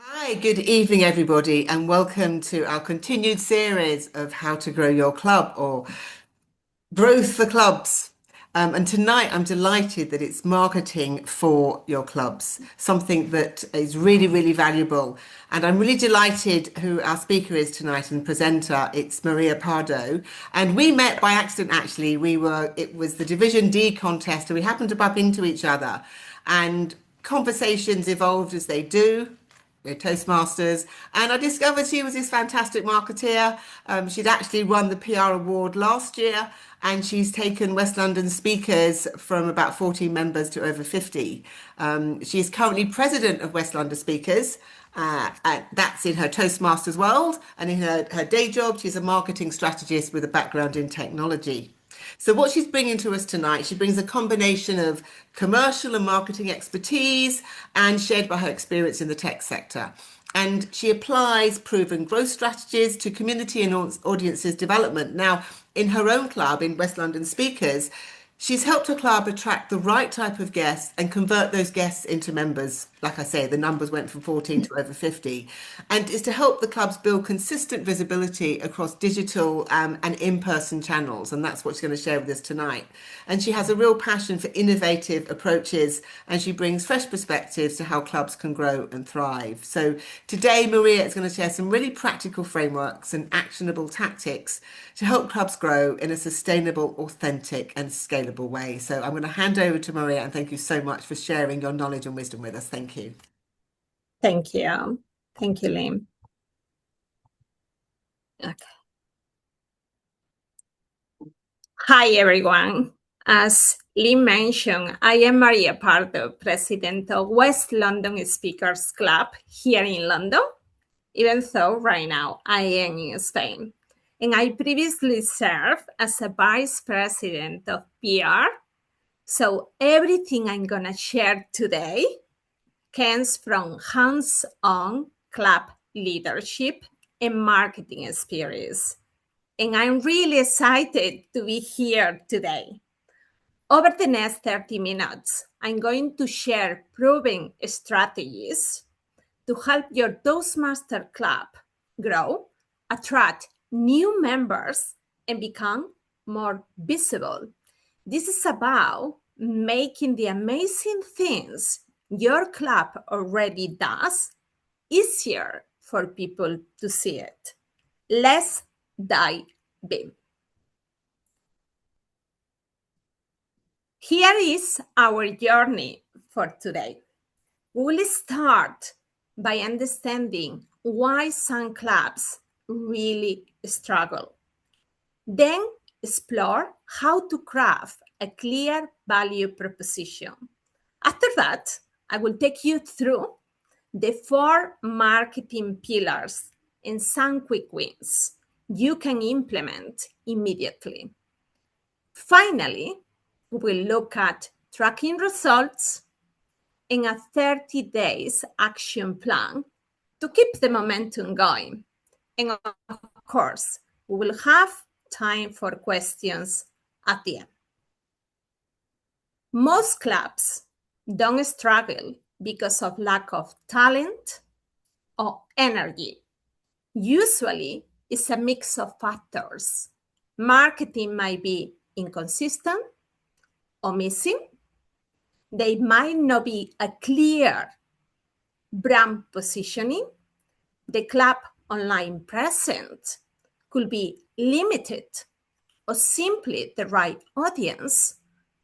Hi, good evening, everybody, and welcome to our continued series of how to grow your club or growth for clubs. And tonight, I'm delighted that it's marketing for your clubs, something that is really, really valuable. And I'm really delighted who our speaker is tonight and presenter. It's Maria Pardo. And we met by accident, actually. It was the Division D contest, and we happened to bump into each other. And conversations evolved as they do. We're Toastmasters, and I discovered she was this fantastic marketeer. She'd actually won the PR award last year, and she's taken West London speakers from about 14 members to over 50. She's currently president of West London Speakers. And that's in her Toastmasters world, and in her day job, she's a marketing strategist with a background in technology. So what she's bringing to us tonight, she brings a combination of commercial and marketing expertise and shared by her experience in the tech sector. And she applies proven growth strategies to community and audiences development. Now, in her own club, in West London Speakers, she's helped her club attract the right type of guests and convert those guests into members. Like I say, the numbers went from 14 to over 50. And is to help the clubs build consistent visibility across digital and in-person channels. And that's what she's going to share with us tonight. And she has a real passion for innovative approaches, and she brings fresh perspectives to how clubs can grow and thrive. So today, Maria is going to share some really practical frameworks and actionable tactics to help clubs grow in a sustainable, authentic, and scalable way. So I'm going to hand over to Maria, and thank you so much for sharing your knowledge and wisdom with us. Thank you. Thank you. Thank you, Lim. Okay. Hi, everyone. As Lim mentioned, I am Maria Pardo, president of West London Speakers Club here in London, even though right now I am in Spain. And I previously served as a vice president of PR. So everything I'm going to share today comes from hands-on club leadership and marketing experience. And I'm really excited to be here today. Over the next 30 minutes, I'm going to share proven strategies to help your Toastmaster club grow, attract new members, and become more visible. This is about making the amazing things your club already does easier for people to see it. Let's dive in. Here is our journey for today. We will start by understanding why some clubs really struggle. Then explore how to craft a clear value proposition. After that, I will take you through the 4 marketing pillars and some quick wins you can implement immediately. Finally, we will look at tracking results and a 30 days action plan to keep the momentum going. And of course, we will have time for questions at the end. Most clubs don't struggle because of lack of talent or energy. Usually, it's a mix of factors. Marketing might be inconsistent or missing. There might not be a clear brand positioning. The club online presence could be limited, or simply the right audience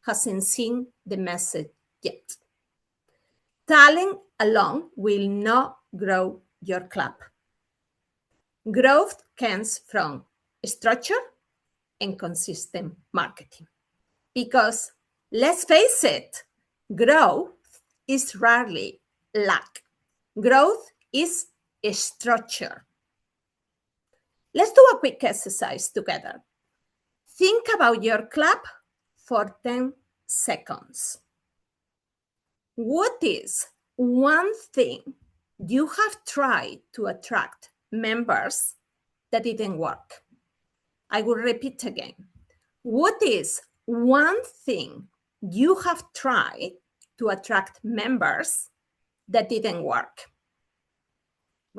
hasn't seen the message yet. Talent alone will not grow your club. Growth comes from structure and consistent marketing. Because let's face it, growth is rarely luck. Growth is a structure. Let's do a quick exercise together. Think about your club for 10 seconds. What is one thing you have tried to attract members that didn't work? I will repeat again. What is one thing you have tried to attract members that didn't work?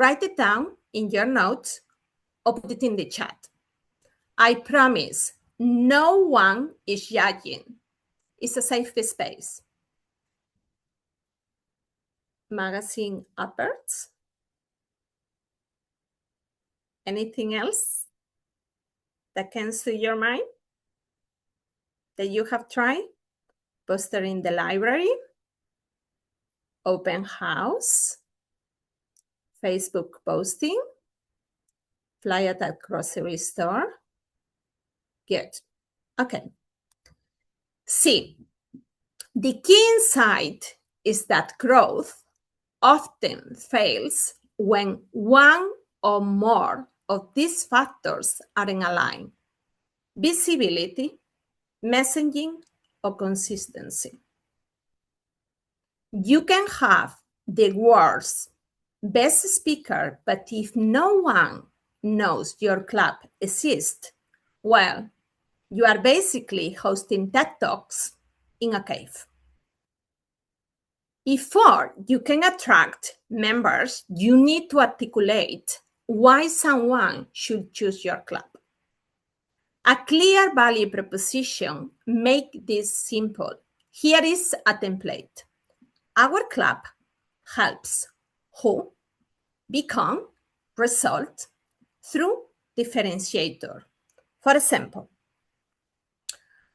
Write it down in your notes or put it in the chat. I promise no one is judging. It's a safe space. Magazine adverts. Anything else that comes to your mind that you have tried? Poster in the library, open house, Facebook posting, flyer at a grocery store. Good. Okay. See, the key insight is that growth often fails when one or more of these factors are in line: visibility, messaging, or consistency. You can have the world's best speaker, but if no one knows your club exists, well, you are basically hosting TED Talks in a cave. Before you can attract members, you need to articulate why someone should choose your club. A clear value proposition makes this simple. Here is a template. Our club helps who become result through differentiator. For example,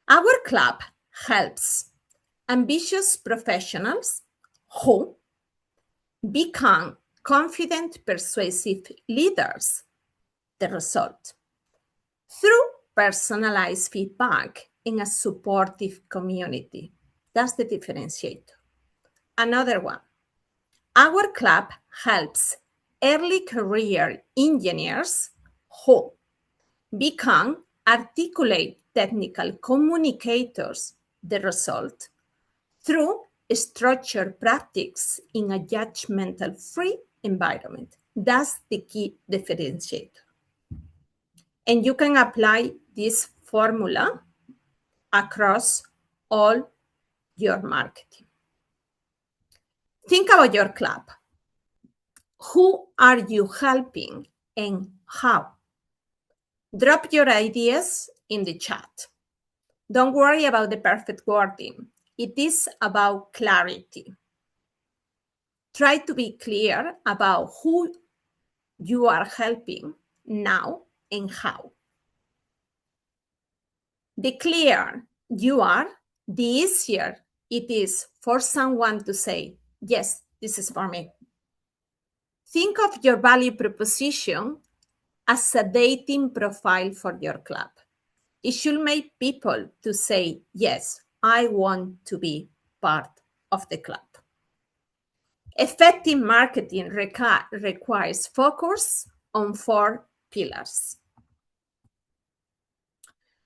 our club helps ambitious professionals who become confident, persuasive leaders. The result through personalized feedback in a supportive community. That's the differentiator. Another one, our club helps early career engineers who become articulate technical communicators. The result through structured practice in a judgmental-free environment. That's the key differentiator. And you can apply this formula across all your marketing. Think about your club. Who are you helping and how? Drop your ideas in the chat. Don't worry about the perfect wording. It is about clarity. Try to be clear about who you are helping now and how. The clearer you are, the easier it is for someone to say, yes, this is for me. Think of your value proposition as a dating profile for your club. It should make people to say, yes, I want to be part of the club. Effective marketing requires focus on 4 pillars.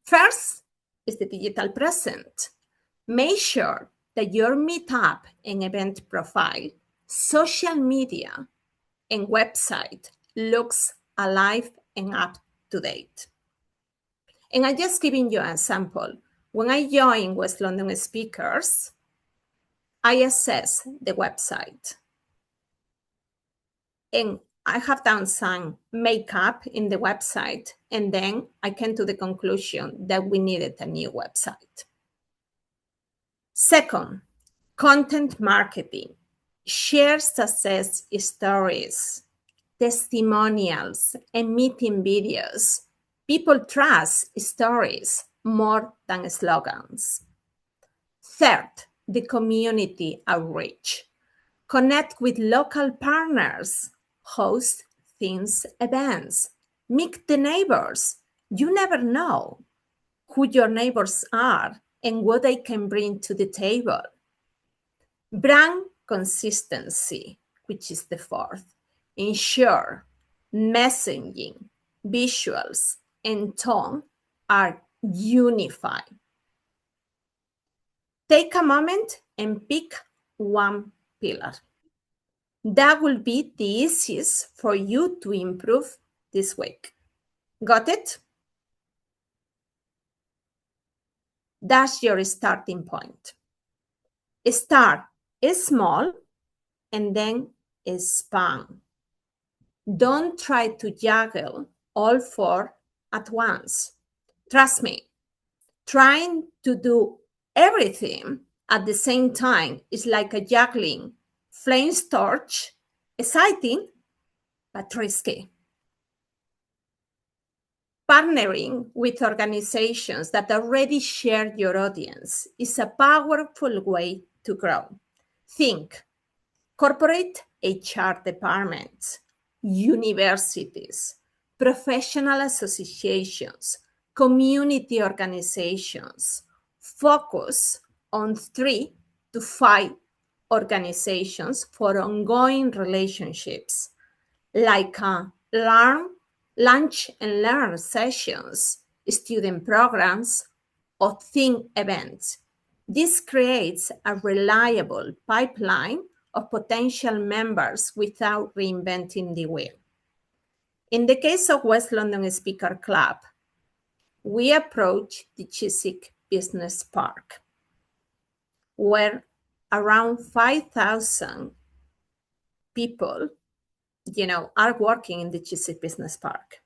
First is the digital presence. Make sure that your meetup and event profile, social media, and website looks alive and up to date. And I'm just giving you an example. When I joined West London Speakers, I assess the website. And I have done some makeup in the website, and then I came to the conclusion that we needed a new website. Second, content marketing. Share success stories, testimonials, and meeting videos. People trust stories more than slogans. Third, the community outreach. Connect with local partners, host themes events, meet the neighbors. You never know who your neighbors are and what they can bring to the table. Brand consistency, which is the fourth. Ensure messaging, visuals, and tone are unified. Take a moment and pick one pillar. That will be the easiest for you to improve this week. Got it? That's your starting point. Start small and then expand. Don't try to juggle all four at once. Trust me, trying to do everything at the same time is like a juggling flames torch, exciting but risky. Partnering with organizations that already share your audience is a powerful way to grow. Think corporate HR departments, universities, professional associations, community organizations. Focus on 3 to 5 organizations for ongoing relationships, like lunch and learn sessions, student programs, or theme events. This creates a reliable pipeline of potential members without reinventing the wheel. In the case of West London Speaker Club, we approach the Chiswick Business Park, where around 5,000 people, are working in the Chiswick Business Park.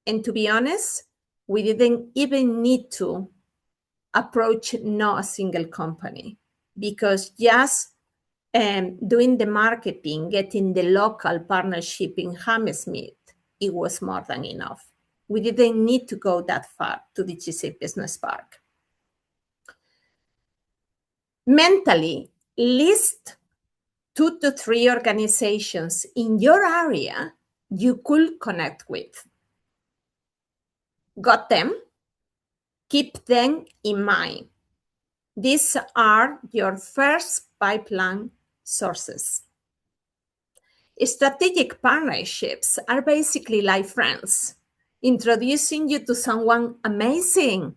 And to be honest, we didn't even need to approach not a single company, because just doing the marketing, getting the local partnership in Hammersmith, it was more than enough. We didn't need to go that far to the Chiswick Business Park. Mentally, list 2 to 3 organizations in your area you could connect with. Got them? Keep them in mind. These are your first pipeline sources. Strategic partnerships are basically like friends, introducing you to someone amazing.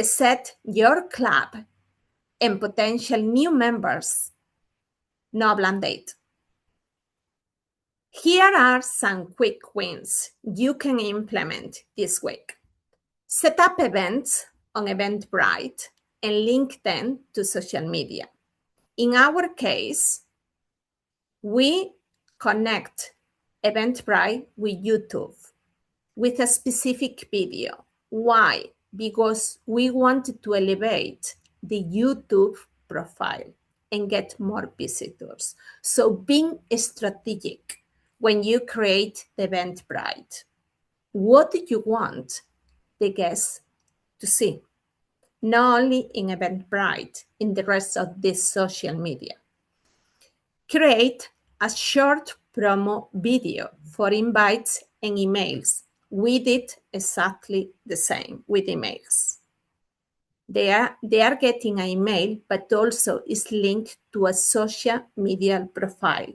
Set your club and potential new members, no blind date. Here are some quick wins you can implement this week. Set up events on Eventbrite and link them to social media. In our case, we connect Eventbrite with YouTube with a specific video. Why? Because we wanted to elevate the YouTube profile and get more visitors. So being strategic when you create the Eventbrite. What do you want the guests to see? Not only in Eventbrite, in the rest of this social media. Create a short promo video for invites and emails. We did exactly the same with emails. They are getting an email, but also is linked to a social media profile,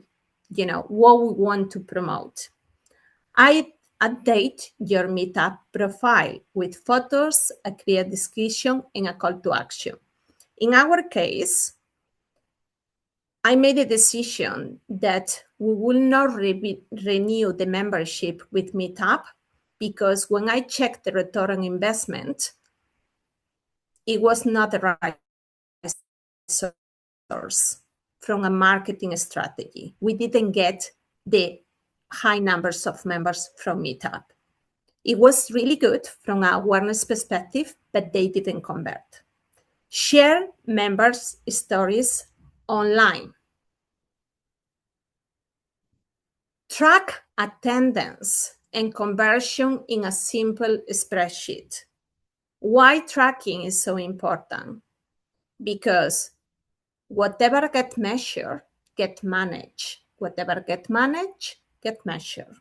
what we want to promote. I update your meetup profile with photos, a clear description, and a call to action. In our case, I made a decision that we will not renew the membership with Meetup, because when I checked the return on investment, it was not the right source from a marketing strategy. We didn't get the high numbers of members from Meetup. It was really good from an awareness perspective, but they didn't convert. Share members' stories online. Track attendance and conversion in a simple spreadsheet. Why tracking is so important? Because whatever gets measured, get managed. Whatever gets managed, get measured.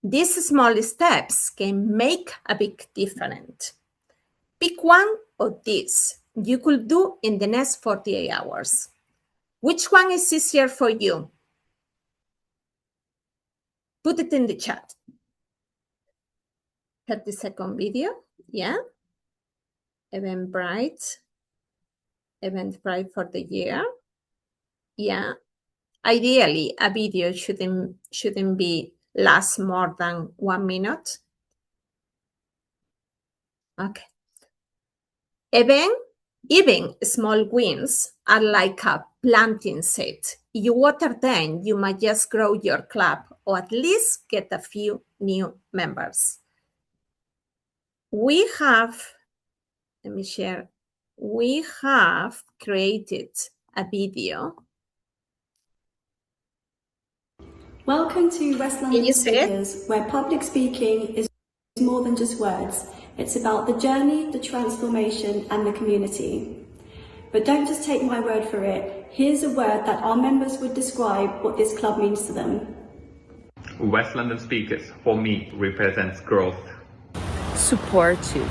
These small steps can make a big difference. Pick one of these you could do in the next 48 hours. Which one is easier for you? Put it in the chat. 30-second video, yeah. Eventbrite for the year, yeah. Ideally, a video shouldn't be last more than 1 minute. Okay. Even small wins are like a planting seed. you water them, you might just grow your club or at least get a few new members. We have, let me share, we have created a video. Welcome to West Can London you see it? Speakers, where public speaking is more than just words. It's about the journey, the transformation, and the community. But don't just take my word for it. Here's a word that our members would describe what this club means to them. West London Speakers, for me, represents growth. Supportive.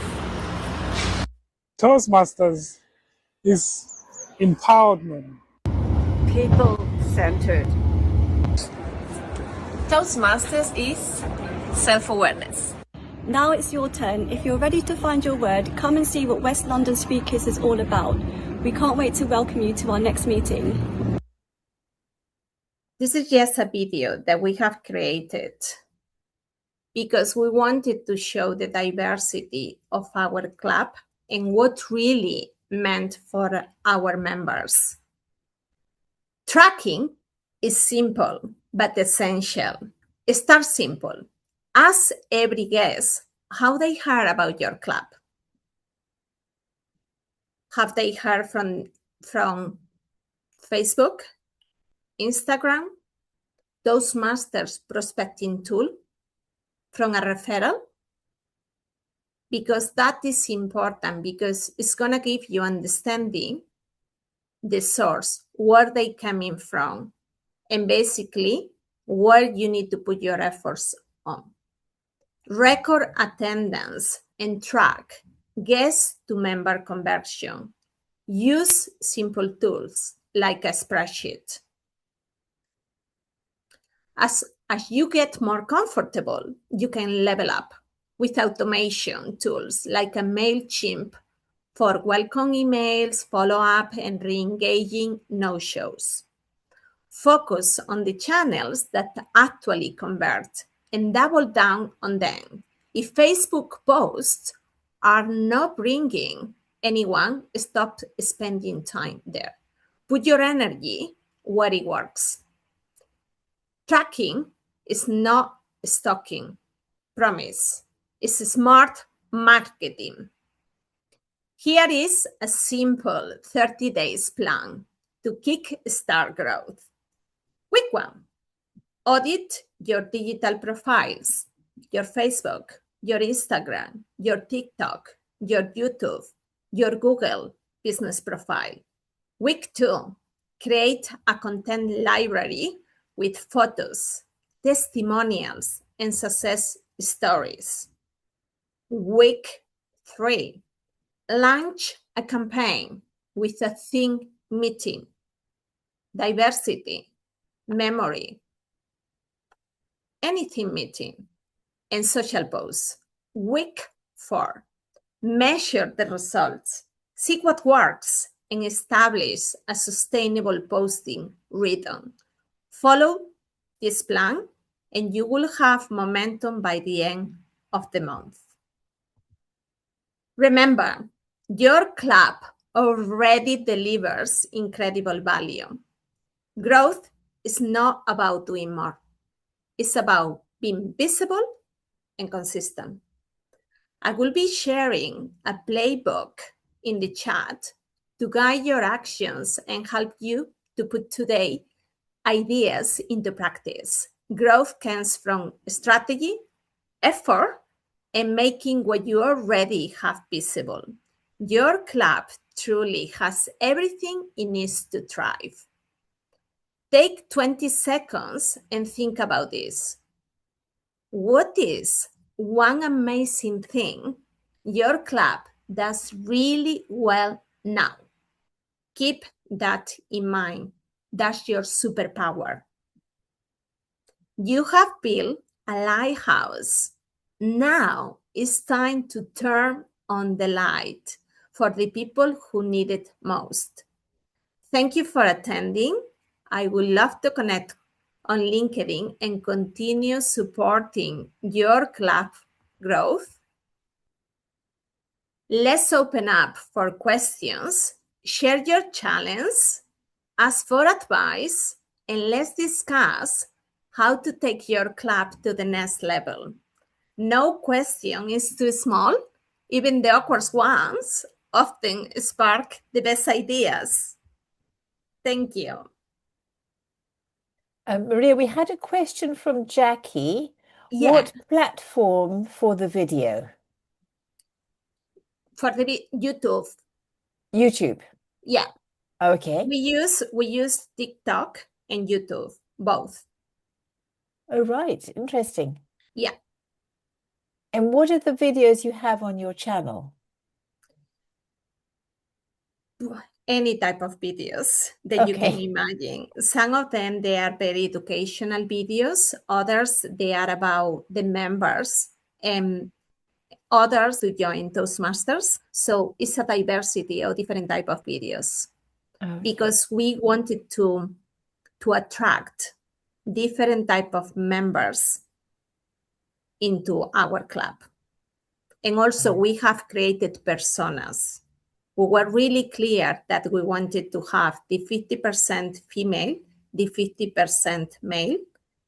Toastmasters is empowerment. People-centered. Toastmasters is self-awareness. Now it's your turn. If you're ready to find your word, come and see what West London Speakers is all about. We can't wait to welcome you to our next meeting. This is just a video that we have created because we wanted to show the diversity of our club and what really meant for our members. Tracking is simple but essential. Start simple. Ask every guest how they heard about your club. Have they heard from Facebook, Instagram, Toastmasters prospecting tool, from a referral? Because that is important, because it's going to give you understanding the source, where they coming from, and basically where you need to put your efforts on. Record attendance and track guest to member conversion. Use simple tools like a spreadsheet. As you get more comfortable, you can level up with automation tools like a MailChimp for welcome emails, follow-up, and re-engaging no-shows. Focus on the channels that actually convert and double down on them. If Facebook posts are not bringing anyone, stop spending time there. Put your energy where it works. Tracking is not stalking, promise. It's smart marketing. Here is a simple 30 days plan to kickstart growth. Week 1, audit your digital profiles, your Facebook, your Instagram, your TikTok, your YouTube, your Google business profile. Week 2, create a content library with photos, testimonials, and success stories. Week 3, launch a campaign with a theme meeting, diversity, memory, anything meeting, and social posts. Week 4, measure the results, see what works, and establish a sustainable posting rhythm. Follow this plan, and you will have momentum by the end of the month. Remember, your club already delivers incredible value. Growth is not about doing more. It's about being visible and consistent. I will be sharing a playbook in the chat to guide your actions and help you to put today ideas into practice. Growth comes from strategy, effort, and making what you already have visible. Your club truly has everything it needs to thrive. Take 20 seconds and think about this. What is one amazing thing your club does really well now? Keep that in mind. That's your superpower. You have built a lighthouse. Now it's time to turn on the light for the people who need it most. Thank you for attending. I would love to connect on LinkedIn and continue supporting your club growth. Let's open up for questions, share your challenge, ask for advice, and let's discuss how to take your club to the next level. No question is too small. Even the awkward ones often spark the best ideas. Thank you. Maria, we had a question from Jackie. Yeah. What platform for the video? For the YouTube. YouTube. Yeah. Okay. We use TikTok and YouTube, both. Oh, right. Interesting. Yeah. And what are the videos you have on your channel? Any type of videos that you can Okay. imagine. Some of them, they are very educational videos. Others, they are about the members and others to join Toastmasters. So it's a diversity of different type of videos. Okay. Because we wanted to attract different type of members into our club. And also we have created personas. We were really clear that we wanted to have the 50% female, the 50% male,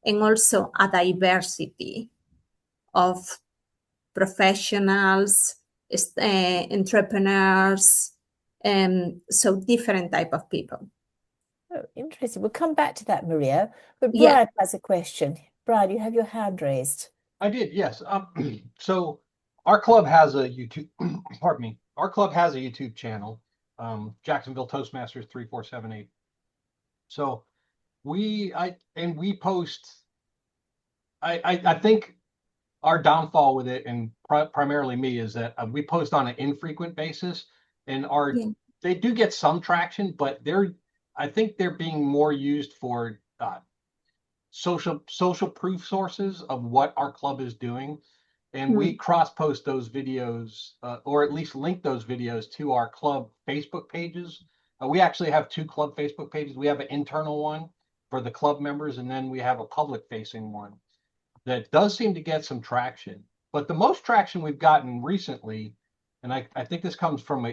and also a diversity of professionals, entrepreneurs, so different type of people. Oh, interesting. We'll come back to that, Maria. But Yeah. Brian has a question. Brian, you have your hand raised. I did, yes. So our club has a YouTube, pardon me, our club has a YouTube channel, Jacksonville Toastmasters 3478. So we post, I think our downfall with it, and primarily me, is that we post on an infrequent basis, and they do get some traction, but I think they're being more used for social proof sources of what our club is doing, and we cross post those videos, or at least link those videos to our club Facebook pages. We actually have two club Facebook pages. We have an internal one for the club members, and then we have a public facing one that does seem to get some traction. But the most traction we've gotten recently, and I think this comes from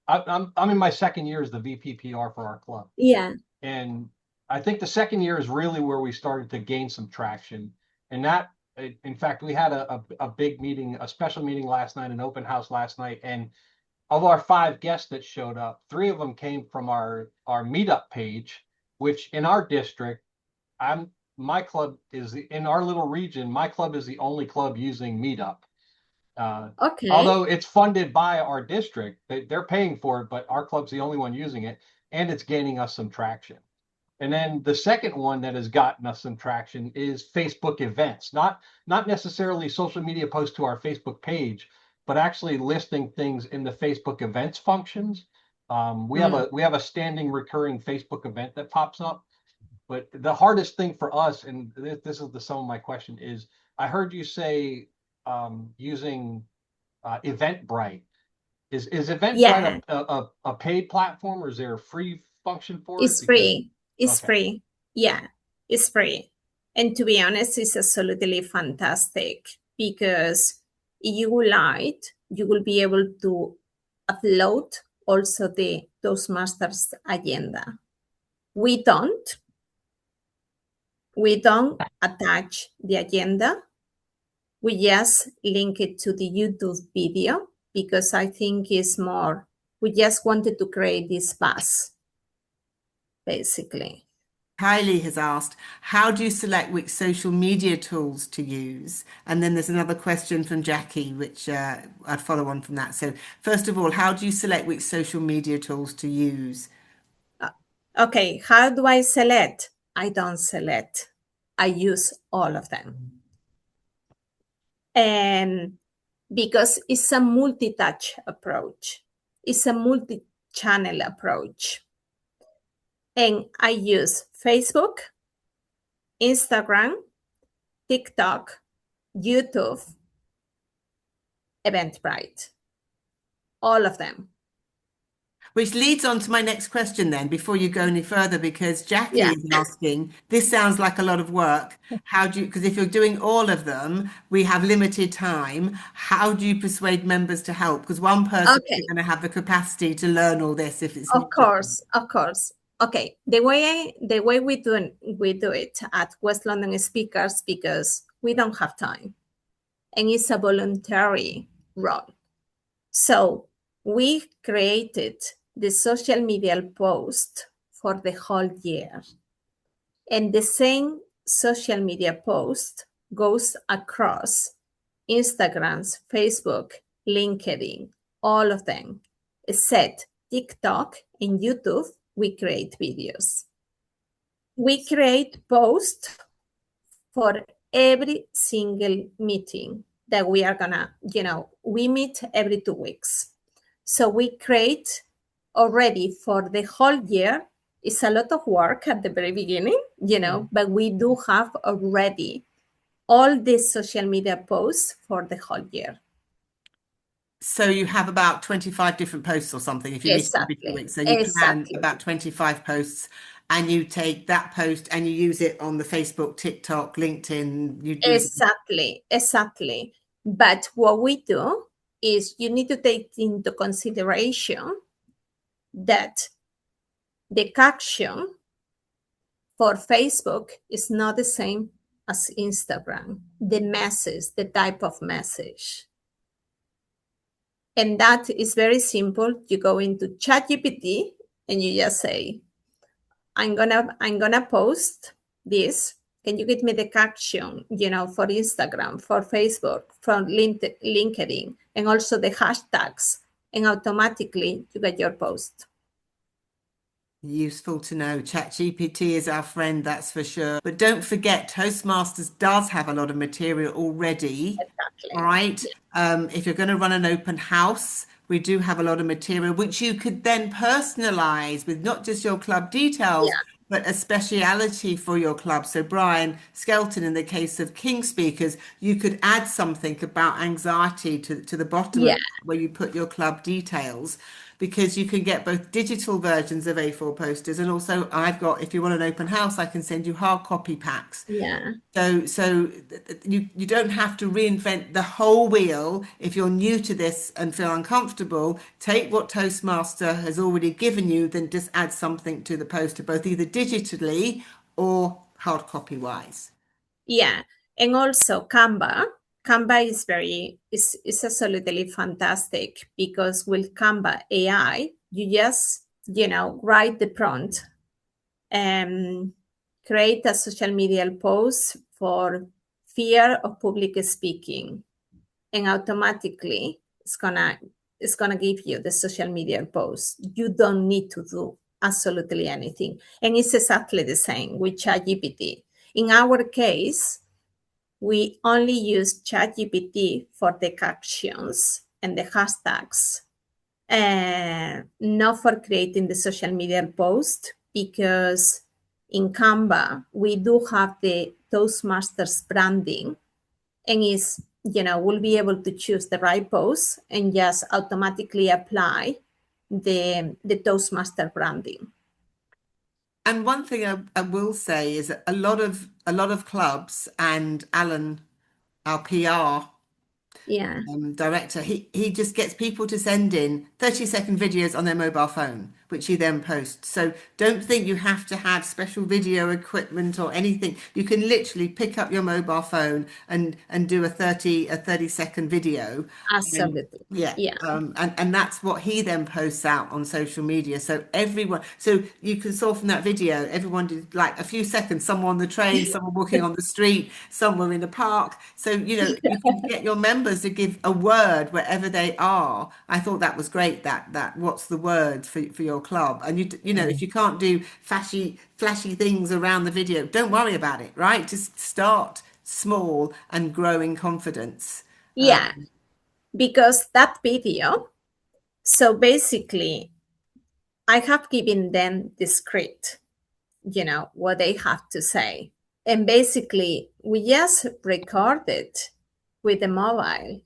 I'm in my second year as the VP PR for our club. Yeah. And I think the second year is really where we started to gain some traction. And that, in fact, we had a big meeting, a special meeting last night, an open house last night. And of our 5 guests that showed up, 3 of them came from our meetup page, which in our district, my club is in our little region. My club is the only club using Meetup. Okay. Although it's funded by our district, they're paying for it, but our club's the only one using it, and it's gaining us some traction. And then the second one that has gotten us some traction is Facebook events, not necessarily social media posts to our Facebook page, but actually listing things in the Facebook events functions. We have a standing recurring Facebook event that pops up. But the hardest thing for us, and this is the sum of my question, is I heard you say using Eventbrite. Is Eventbrite a paid platform, or is there a free function for it? It's free. It's free. Yeah, it's free. And to be honest, it's absolutely fantastic because if you like, you will be able to upload also the Toastmasters agenda. We don't attach the agenda. We just link it to the YouTube video because I think it's more, we just wanted to create this buzz, basically. Kylie has asked, how do you select which social media tools to use? And then there's another question from Jackie, which I'd follow on from that. So first of all, how do you select which social media tools to use? Okay, how do I select? I don't select. I use all of them. And because it's a multi-touch approach. It's a multi-channel approach. And I use Facebook, Instagram, TikTok, YouTube, Eventbrite. All of them. Which leads on to my next question then, before you go any further, because Jackie is asking, this sounds like a lot of work. How do you, because if you're doing all of them, we have limited time. How do you persuade members to help? Because one person is going to have the capacity to learn all this if it's Of course. Okay, the way we do it at West London Speakers, because we don't have time, and it's a voluntary role. So we created the social media post for the whole year, and the same social media post goes across Instagrams, Facebook, LinkedIn, all of them, except TikTok and YouTube. We create videos. We create posts for every single meeting that we are gonna, we meet every 2 weeks. So we create already for the whole year. It's a lot of work at the very beginning, but we do have already all these social media posts for the whole year. So you have about 25 different posts or something if you meet every 2 weeks. So you plan about 25 posts and you take that post and you use it on the Facebook, TikTok, LinkedIn. Exactly. But what we do is you need to take into consideration that the caption for Facebook is not the same as Instagram. The message, the type of message. And that is very simple. You go into ChatGPT and you just say, I'm gonna post this. Can you give me the caption, for Instagram, for Facebook, for LinkedIn, and also the hashtags, and automatically you get your post. Useful to know. ChatGPT is our friend, that's for sure. But don't forget, Toastmasters does have a lot of material already. Exactly. All right. If you're going to run an open house, we do have a lot of material which you could then personalize with not just your club details, but a speciality for your club. So Brian Skelton, in the case of King Speakers, you could add something about anxiety to the bottom of where you put your club details, because you can get both digital versions of A4 posters, and also I've got, if you want an open house, I can send you hard copy packs. So you don't have to reinvent the whole wheel. If you're new to this and feel uncomfortable, take what Toastmaster has already given you, then just add something to the poster, both either digitally or hard copy wise. Yeah, and also Canva. Canva is absolutely fantastic, because with Canva AI, you just, write the prompt and create a social media post for fear of public speaking, and automatically it's gonna give you the social media post. You don't need to do absolutely anything, and it's exactly the same with ChatGPT. In our case, we only use ChatGPT for the captions and the hashtags, and not for creating the social media post, because in Canva, we do have the Toastmasters branding, and we'll be able to choose the right post and just automatically apply the Toastmaster branding. And one thing I will say is a lot of clubs, and Alan, our PR director, he just gets people to send in 30-second videos on their mobile phone, which he then posts. So don't think you have to have special video equipment or anything. You can literally pick up your mobile phone and do a 30-second video. Absolutely. And that's what he then posts out on social media. So you can saw from that video, everyone did like a few seconds, someone on the train, someone walking on the street, somewhere in the park. So, you can get your members to give a word wherever they are. I thought that was great, that what's the word for your club. And if you can't do flashy things around the video, don't worry about it, right? Just start small and grow in confidence. Because that video, so basically I have given them the script, what they have to say. And basically we just recorded with the mobile.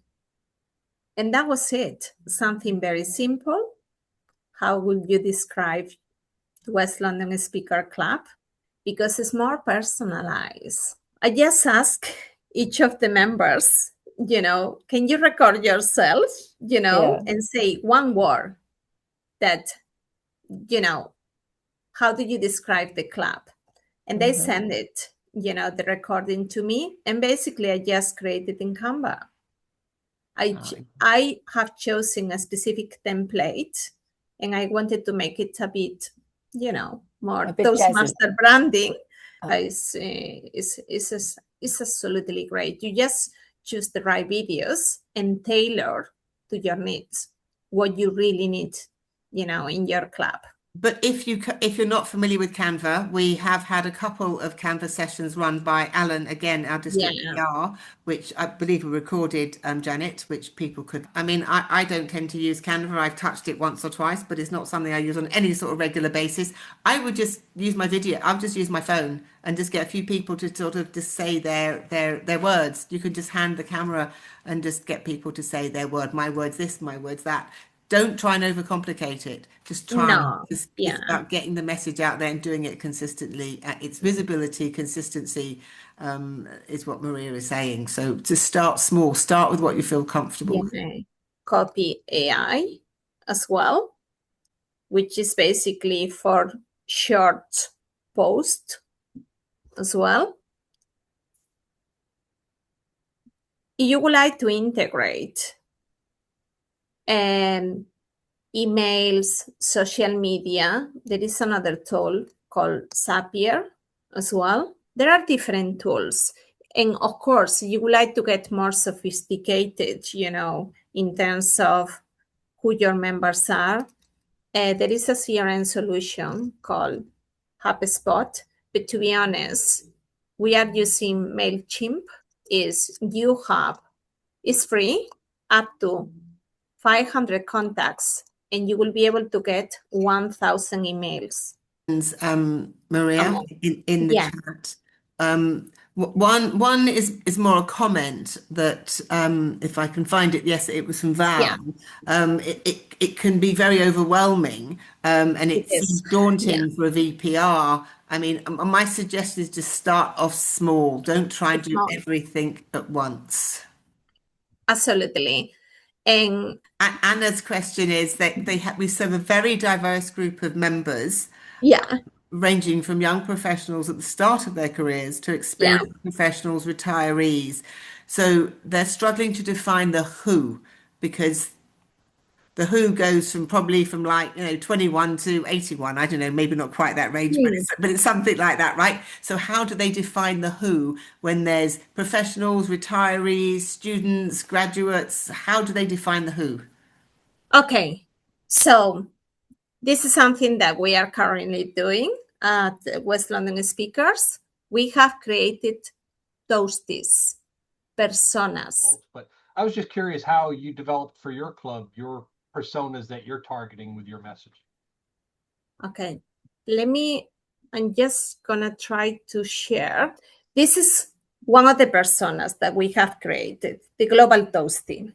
And that was it. Something very simple. How would you describe West London Speaker Club? Because it's more personalized. I just ask each of the members, can you record yourself, and say one word that, how do you describe the club? And they send it, the recording to me. And basically, I just created in Canva. I have chosen a specific template, and I wanted to make it a bit, more Toastmaster branding. It's absolutely great. You just choose the right videos and tailor to your needs, what you really need, in your club. But if you're not familiar with Canva, we have had a couple of Canva sessions run by Alan, again, our district PR, which I believe we recorded, Janet, which people could. I mean, I don't tend to use Canva. I've touched it once or twice, but it's not something I use on any sort of regular basis. I would just use my video. I'll just use my phone and just get a few people to sort of just say their words. You can just hand the camera and just get people to say their word. My word's this, my word's that. Don't try and overcomplicate it. Just try. It's about getting the message out there and doing it consistently. Its visibility, consistency is what Maria is saying. So to start small, start with what you feel comfortable with. Copy AI as well, which is basically for short post as well. You would like to integrate emails, social media. There is another tool called Zapier as well. There are different tools. And of course, you would like to get more sophisticated, in terms of who your members are. There is a CRM solution called HubSpot. But to be honest, we are using MailChimp. It's free up to 500 contacts, and you will be able to get 1,000 emails. Maria, in the chat. One is more a comment that if I can find it, yes, it was from Val. It can be very overwhelming, and it seems daunting for a VPR. I mean, my suggestion is just start off small. Don't try and do everything at once. Absolutely. And Anna's question is that we serve a very diverse group of members. Ranging from young professionals at the start of their careers to experienced professionals, retirees. So they're struggling to define the who, because the who goes from 21 to 81. I don't know, maybe not quite that range, but it's something like that, right? So how do they define the who when there's professionals, retirees, students, graduates? How do they define the who? Okay, so this is something that we are currently doing at West London Speakers. We have created Toasties, personas. But I was just curious how you developed for your club, your personas that you're targeting with your message. Okay, I'm just gonna try to share. This is one of the personas that we have created, the Global Toasty.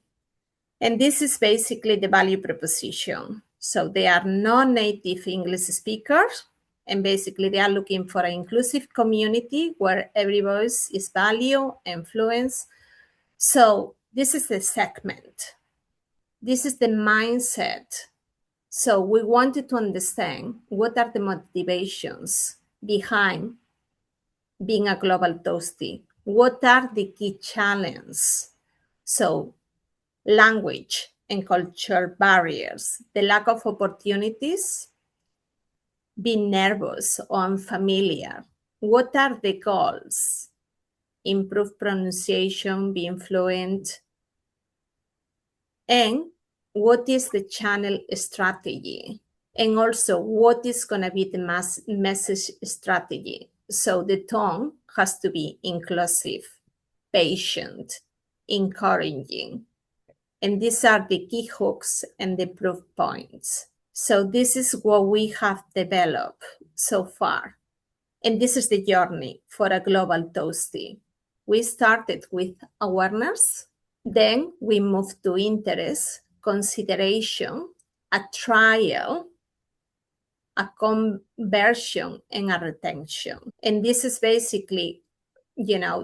And this is basically the value proposition. So they are non-native English speakers, and basically they are looking for an inclusive community where every voice is valued, influenced. So this is the segment. This is the mindset. So we wanted to understand what are the motivations behind being a global toasty. What are the key challenges? So language and culture barriers, the lack of opportunities, being nervous or unfamiliar. What are the goals? Improve pronunciation, being fluent. And what is the channel strategy? And also, what is going to be the message strategy? So the tone has to be inclusive, patient, encouraging. And these are the key hooks and the proof points. So this is what we have developed so far. And this is the journey for a global toasty. We started with awareness, then we moved to interest, consideration, a trial, a conversion, and a retention. And this is basically,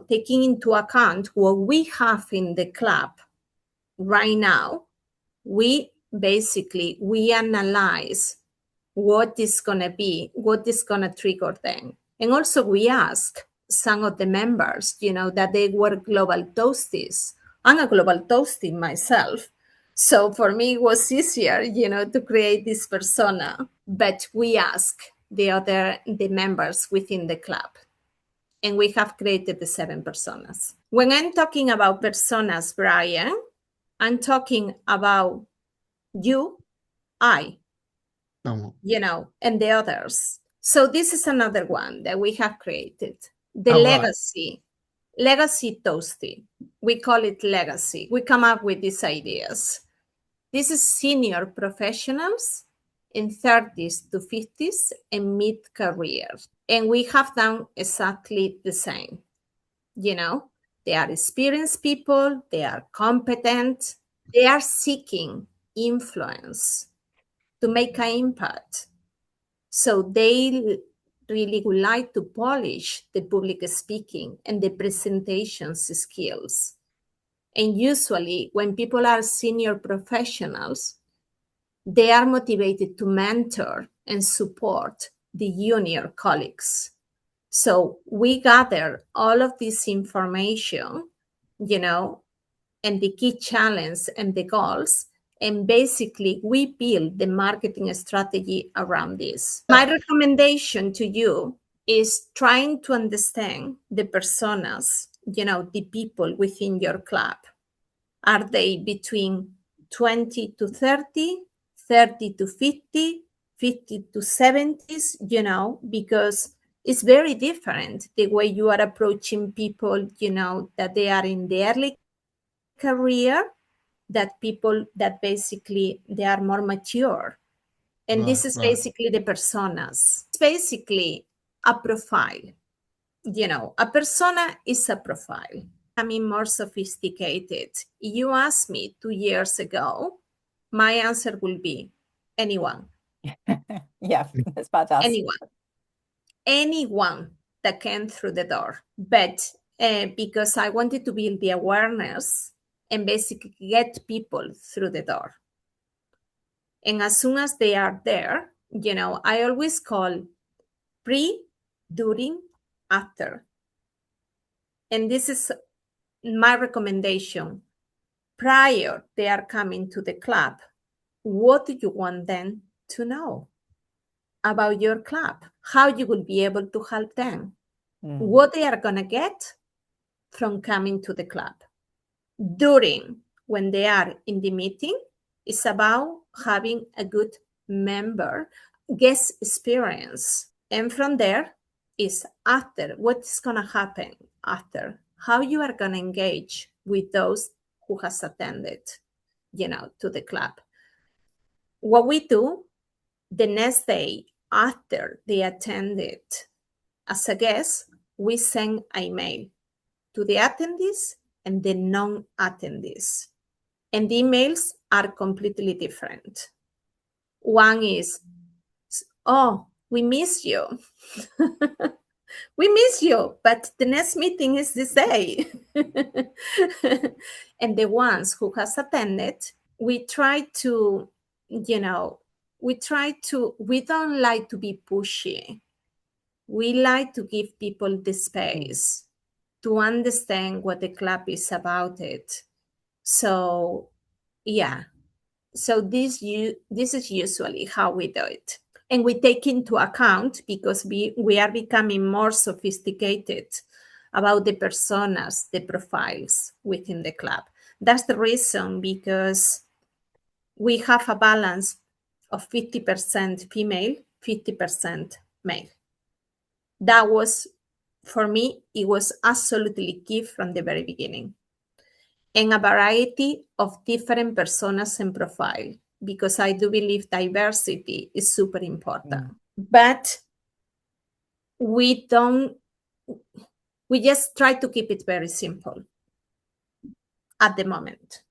taking into account what we have in the club right now. We analyze what is going to be, what is going to trigger them. And also we ask some of the members, that they were global toasties. I'm a global toastie myself. So for me, it was easier, to create this persona. But we ask the members within the club. And we have created the 7 personas. When I'm talking about personas, Brian, I'm talking about you, I, and the others. So this is another one that we have created. The legacy toasty. We call it legacy. We come up with these ideas. This is senior professionals in 30s to 50s and mid-career. And we have done exactly the same. They are experienced people, they are competent, they are seeking influence to make an impact. So they really would like to polish the public speaking and the presentations skills. And usually when people are senior professionals, they are motivated to mentor and support the junior colleagues. So we gather all of this information, and the key challenge and the goals. And basically, we build the marketing strategy around this. My recommendation to you is trying to understand the personas, the people within your club. Are they between 20 to 30, 30 to 50, 50 to 70s, because it's very different the way you are approaching people, that they are in the early career, that people that basically they are more mature. And this is basically the personas. It's basically a profile. A persona is a profile. I mean, more sophisticated. You asked me 2 years ago, my answer will be anyone. Yeah, that's fantastic. Anyone that came through the door. But because I wanted to build the awareness and basically get people through the door. And as soon as they are there, I always call pre, during, after. And this is my recommendation. Prior they are coming to the club, what do you want them to know about your club? How you will be able to help them? What they are going to get from coming to the club? During, when they are in the meeting, it's about having a good member guest experience. And from there is after, what's going to happen after? How you are going to engage with those who has attended, to the club. What we do the next day after they attended as a guest, we send an email to the attendees and the non-attendees. And the emails are completely different. One is, oh, we miss you. We miss you, but the next meeting is this day. And the ones who has attended, we try to, we don't like to be pushy. We like to give people the space to understand what the club is about it. So, yeah. So this is usually how we do it. And we take into account, because we are becoming more sophisticated about the personas, the profiles within the club. That's the reason, because we have a balance of 50% female, 50% male. That was, for me, it was absolutely key from the very beginning. And a variety of different personas and profile, because I do believe diversity is super important. But we just try to keep it very simple at the moment.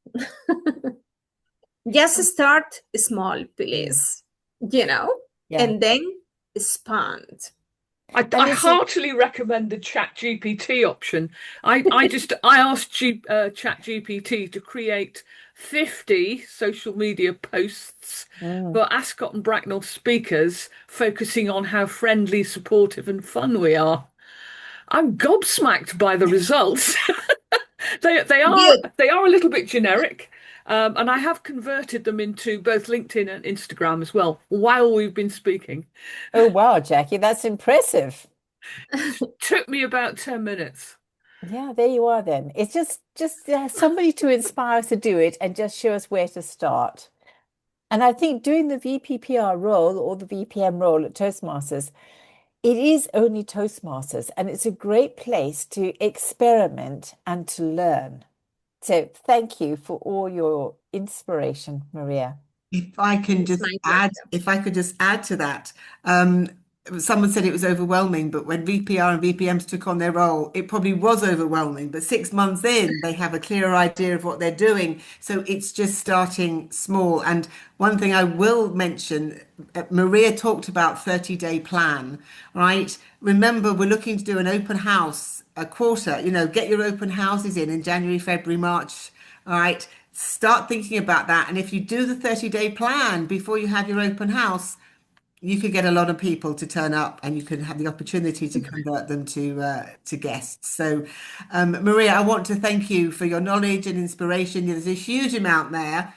Just start small, please, and then expand. I And it's heartily recommend the Chat GPT option. I asked Chat GPT to create 50 social media posts for Ascot and Bracknell speakers, focusing on how friendly, supportive, and fun we are. I'm gobsmacked by the results. They are a little bit generic. And I have converted them into both LinkedIn and Instagram as well while we've been speaking. oh wow, Jackie, that's impressive. Took me about 10 minutes. Yeah, there you are then. It's just somebody to inspire us to do it and just show us where to start. And I think doing the VPPR role or the VPM role at Toastmasters, it is only Toastmasters, and it's a great place to experiment and to learn. So thank you for all your inspiration, Maria. If I can It's just my add, pleasure. if I could just add to that, um, someone said it was overwhelming, but when VPR and VPMs took on their role, it probably was overwhelming. But 6 months in, they have a clearer idea of what they're doing. So it's just starting small. And one thing I will mention, Maria talked about 30-day plan, right? Remember, we're looking to do an open house a quarter, get your open houses in January, February, March. All right, start thinking about that. And if you do the 30-day plan before you have your open house, you could get a lot of people to turn up and you could have the opportunity to convert them to guests. So, Maria, I want to thank you for your knowledge and inspiration. There's a huge amount there.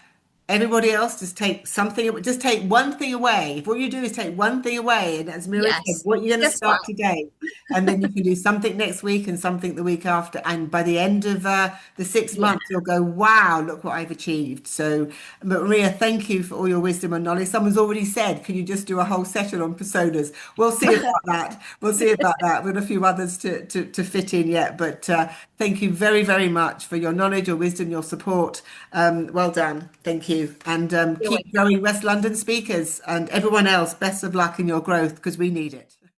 Everybody else just take one thing away. If all you do is take one thing away, and as Mira said, Yes, what you're going to just one. start today, and then you can do something next week and something the week after. And by the end of the six Yeah. months, you'll go, wow, look what I've achieved. So, but Maria, thank you for all your wisdom and knowledge. Someone's already said, can you just do a whole session on personas? We'll see about that. We'll see about that. We've got a few others to fit in yet. But thank you very, very much for your knowledge, your wisdom, your support. Well done. Thank you. And You're keep welcome. growing West London speakers and everyone else. Best of luck in your growth because we need it.